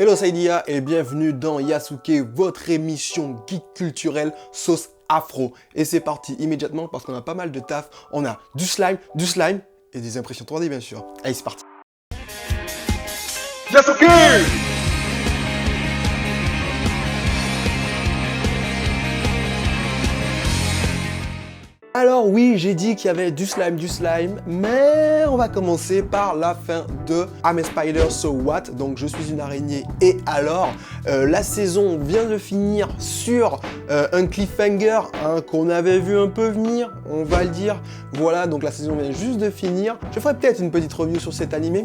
Hello, c'est Idia et bienvenue dans Yasuke, votre émission geek culturelle sauce afro. Et c'est parti immédiatement parce qu'on a pas mal de taf. On a du slime et des impressions 3D bien sûr. Allez, c'est parti. Yasuke! Alors oui, j'ai dit qu'il y avait du slime, mais on va commencer par la fin de I'm a Spider, So What? Donc je suis une araignée et alors la saison vient de finir sur un cliffhanger qu'on avait vu un peu venir, on va le dire. Voilà, donc la saison vient juste de finir. Je ferai peut-être une petite review sur cet animé.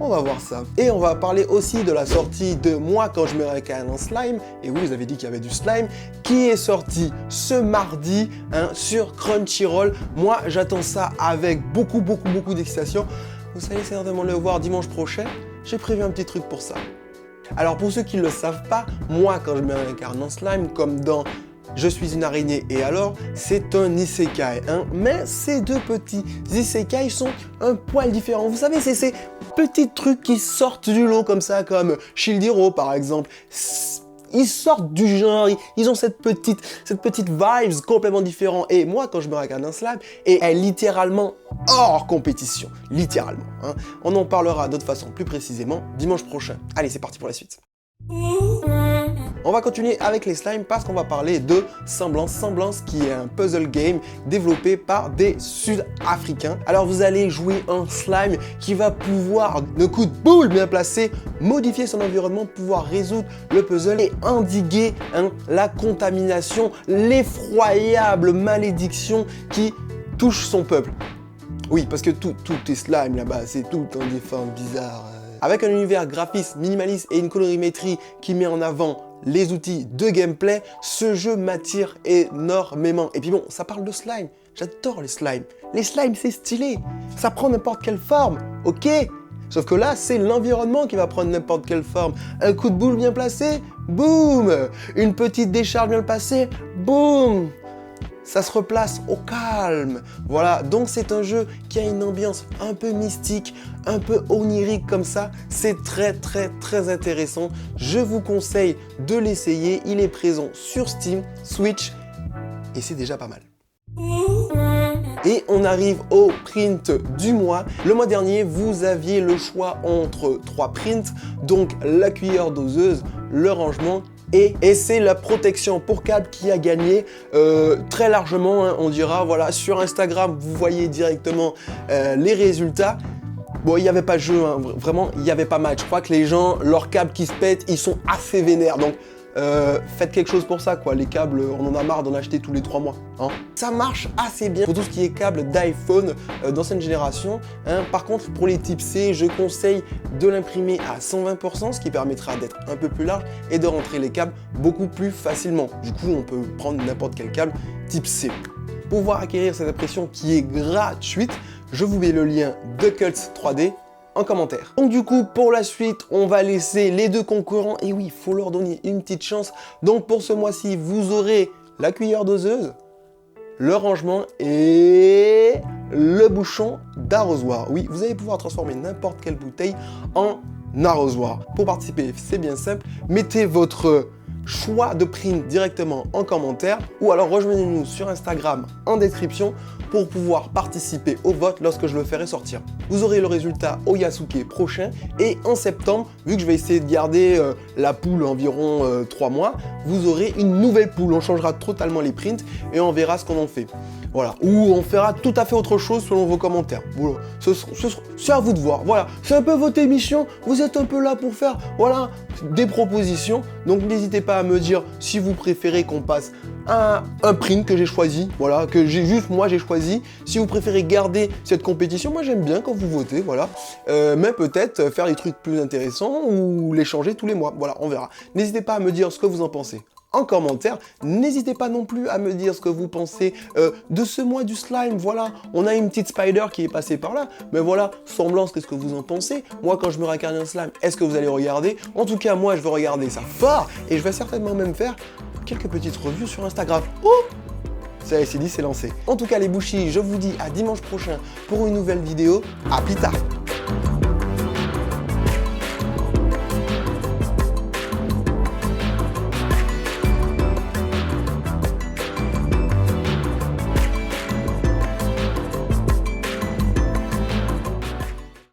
On va voir ça. Et on va parler aussi de la sortie de Moi quand je me réincarne en slime. Et oui, vous avez dit qu'il y avait du slime qui est sorti ce mardi sur Crunchyroll. Moi, j'attends ça avec beaucoup d'excitation. Vous allez certainement le voir dimanche prochain. J'ai prévu un petit truc pour ça. Alors pour ceux qui ne le savent pas, moi quand je me réincarne en slime, comme dans Je suis une araignée et alors, c'est un isekai, mais ces deux petits isekai sont un poil différents. Vous savez, c'est ces petits trucs qui sortent du lot comme ça, comme Shield Hero par exemple. Ils sortent du genre, ils ont cette petite vibes complètement différente. Et moi, quand je me regarde un slime, et elle est littéralement hors compétition, littéralement. On en parlera d'autre façon, plus précisément, dimanche prochain. Allez, c'est parti pour la suite. On va continuer avec les slimes parce qu'on va parler de Semblance qui est un puzzle game développé par des Sud-Africains. Alors vous allez jouer un slime qui va pouvoir, de coups de boule bien placé, modifier son environnement, pouvoir résoudre le puzzle et endiguer la contamination, l'effroyable malédiction qui touche son peuple. Oui, parce que tout est slime là-bas, c'est tout dans des formes bizarres. Avec un univers graphiste minimaliste et une colorimétrie qui met en avant les outils de gameplay, ce jeu m'attire énormément. Et puis bon, ça parle de slime. J'adore les slimes. Les slimes, c'est stylé. Ça prend n'importe quelle forme, ok? Sauf que là, c'est l'environnement qui va prendre n'importe quelle forme. Un coup de boule bien placé, boum! Une petite décharge bien placée, boum! Ça se replace au calme. Voilà, donc c'est un jeu qui a une ambiance un peu mystique, un peu onirique comme ça. C'est très intéressant. Je vous conseille de l'essayer. Il est présent sur Steam, Switch et c'est déjà pas mal. Et on arrive au print du mois. Le mois dernier, vous aviez le choix entre 3 prints, donc la cuillère doseuse, le rangement et c'est la protection pour câble qui a gagné très largement, on dira. Voilà, sur Instagram, vous voyez directement les résultats. Bon, il n'y avait pas jeu, vraiment, il n'y avait pas match. Je crois que les gens, leurs câbles qui se pètent, ils sont assez vénères. Donc, faites quelque chose pour ça, quoi. Les câbles, on en a marre d'en acheter tous les 3 mois. Ça marche assez bien pour tout ce qui est câble d'iPhone d'ancienne génération. Par contre, pour les types C, je conseille de l'imprimer à 120%, ce qui permettra d'être un peu plus large et de rentrer les câbles beaucoup plus facilement. Du coup, on peut prendre n'importe quel câble type C. Pour pouvoir acquérir cette impression qui est gratuite, je vous mets le lien de Cults 3D en commentaire. Donc du coup, pour la suite, on va laisser les deux concurrents. Et oui, il faut leur donner une petite chance. Donc pour ce mois-ci, vous aurez la cuillère doseuse, le rangement et le bouchon d'arrosoir. Oui, vous allez pouvoir transformer n'importe quelle bouteille en arrosoir. Pour participer, c'est bien simple. Mettez votre choix de print directement en commentaire ou alors rejoignez-nous sur Instagram en description pour pouvoir participer au vote lorsque je le ferai sortir. Vous aurez le résultat au Yasuke prochain et en septembre, vu que je vais essayer de garder la poule environ 3 mois, vous aurez une nouvelle poule. On changera totalement les prints et on verra ce qu'on en fait. Voilà, ou on fera tout à fait autre chose selon vos commentaires. Voilà, c'est à vous de voir. Voilà, c'est un peu votre émission. Vous êtes un peu là pour faire, voilà, des propositions. Donc n'hésitez pas à me dire si vous préférez qu'on passe à un print que j'ai choisi, voilà, que j'ai choisi. Si vous préférez garder cette compétition, moi j'aime bien quand vous votez, voilà. Mais peut-être faire des trucs plus intéressants ou les changer tous les mois. Voilà, on verra. N'hésitez pas à me dire ce que vous en pensez en commentaire. N'hésitez pas non plus à me dire ce que vous pensez de ce mois du slime. Voilà, on a une petite spider qui est passée par là, mais voilà, Semblance, qu'est-ce que vous en pensez? Moi, quand je me réincarne un slime, est-ce que vous allez regarder? En tout cas, moi, je vais regarder ça fort et je vais certainement même faire quelques petites reviews sur Instagram. Oh, ça y est, c'est dit, c'est lancé. En tout cas, les bouchis, je vous dis à dimanche prochain pour une nouvelle vidéo. À plus tard.